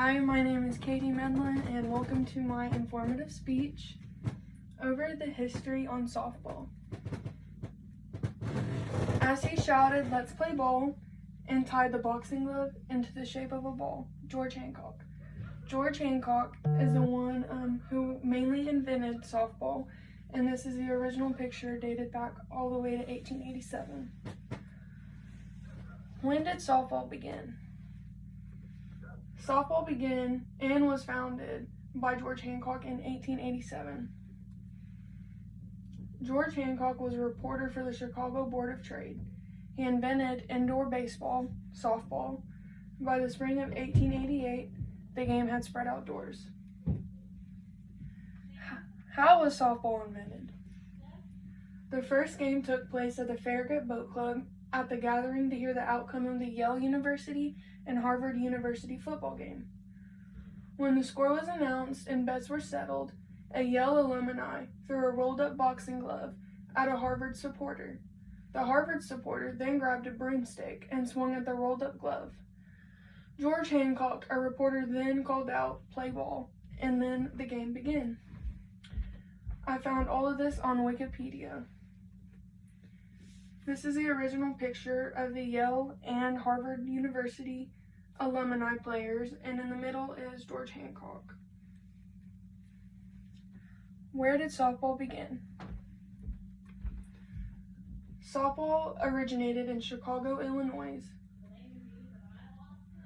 Hi, my name is Katie Medlin, and welcome to my informative speech over the history on softball. As he shouted, "Let's play ball," and tied the boxing glove into the shape of a ball, George Hancock. George Hancock is the one who mainly invented softball, and this is the original picture dated back all the way to 1887. When did softball begin? Softball began and was founded by George Hancock in 1887. George Hancock was a reporter for the Chicago Board of Trade. He invented indoor baseball, softball. By the spring of 1888, the game had spread outdoors. How was softball invented? The first game took place at the Farragut Boat Club at the gathering to hear the outcome of the Yale University and Harvard University football game. When the score was announced and bets were settled, a Yale alumni threw a rolled-up boxing glove at a Harvard supporter. The Harvard supporter then grabbed a broomstick and swung at the rolled-up glove. George Hancock, a reporter, then called out, "Play ball," and then the game began. I found all of this on Wikipedia. This is the original picture of the Yale and Harvard University alumni players, and in the middle is George Hancock. Where did softball begin? Softball originated in Chicago, Illinois.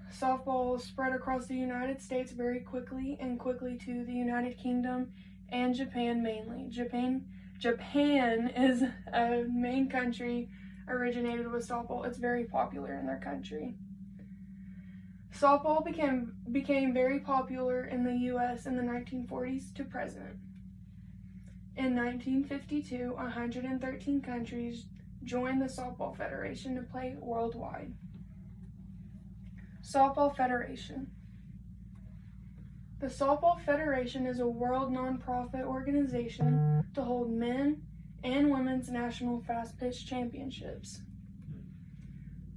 Softball spread across the United States very quickly and quickly to the United Kingdom and Japan mainly. Japan is a main country originated with softball. It's very popular in their country. Softball became very popular in the U.S. in the 1940s to present. In 1952, 113 countries joined the Softball Federation to play worldwide. Softball Federation. The Softball Federation is a world nonprofit organization to hold men and women's national fast-pitch championships.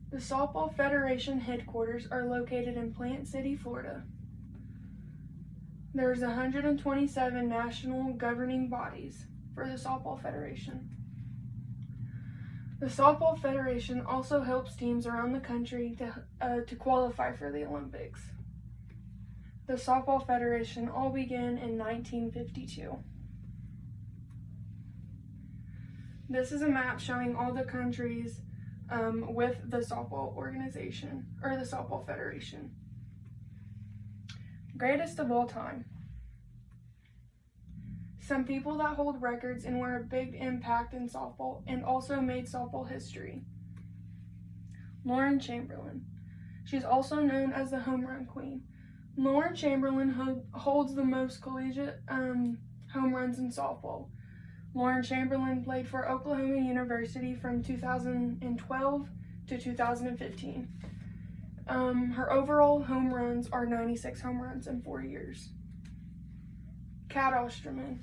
The Softball Federation headquarters are located in Plant City, Florida. There's 127 national governing bodies for the Softball Federation. The Softball Federation also helps teams around the country to qualify for the Olympics. The Softball Federation all began in 1952. This is a map showing all the countries with the softball organization, or the Softball Federation. Greatest of all time. Some people that hold records and were a big impact in softball and also made softball history. Lauren Chamberlain. She's also known as the home run queen. Lauren Chamberlain holds the most collegiate home runs in softball. Lauren Chamberlain played for Oklahoma University from 2012 to 2015. Her overall home runs are 96 home runs in 4 years. Kat Osterman.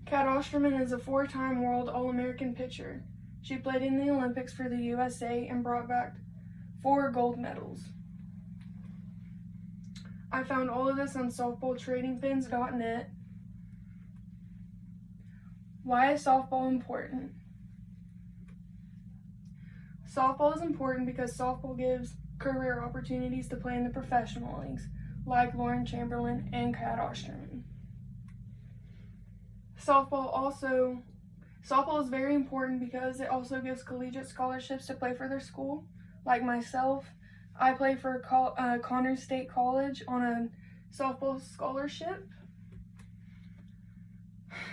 Kat Osterman is a 4-time World All-American pitcher. She played in the Olympics for the USA and brought back 4 gold medals. I found all of this on softballtradingpins.net. Why is softball important? Softball is important because softball gives career opportunities to play in the professional leagues, like Lauren Chamberlain and Kat Osterman. Softball is very important because it also gives collegiate scholarships to play for their school. Like myself, I play for Connors State College on a softball scholarship.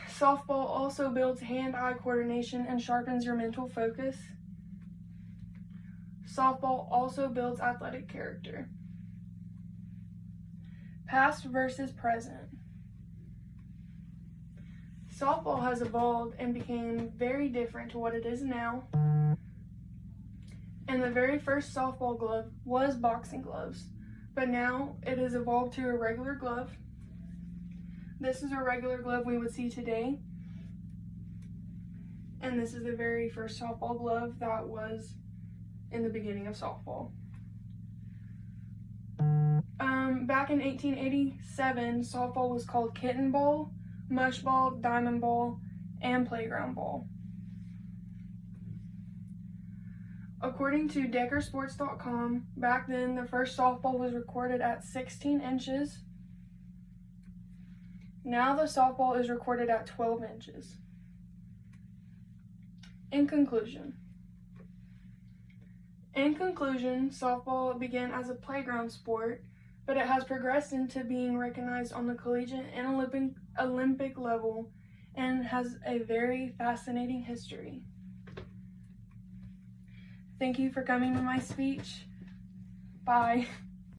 Softball also builds hand-eye coordination and sharpens your mental focus. Softball also builds athletic character. Past versus present. Softball has evolved and became very different to what it is now. And the very first softball glove was boxing gloves, but now it has evolved to a regular glove. This is a regular glove we would see today. And this is the very first softball glove that was in the beginning of softball. Back in 1887, softball was called kitten ball, mush ball, diamond ball, and playground ball. According to DeckerSports.com, back then the first softball was recorded at 16 inches. Now the softball is recorded at 12 inches. In conclusion, softball began as a playground sport, but it has progressed into being recognized on the collegiate and Olympic level and has a very fascinating history. Thank you for coming to my speech. Bye.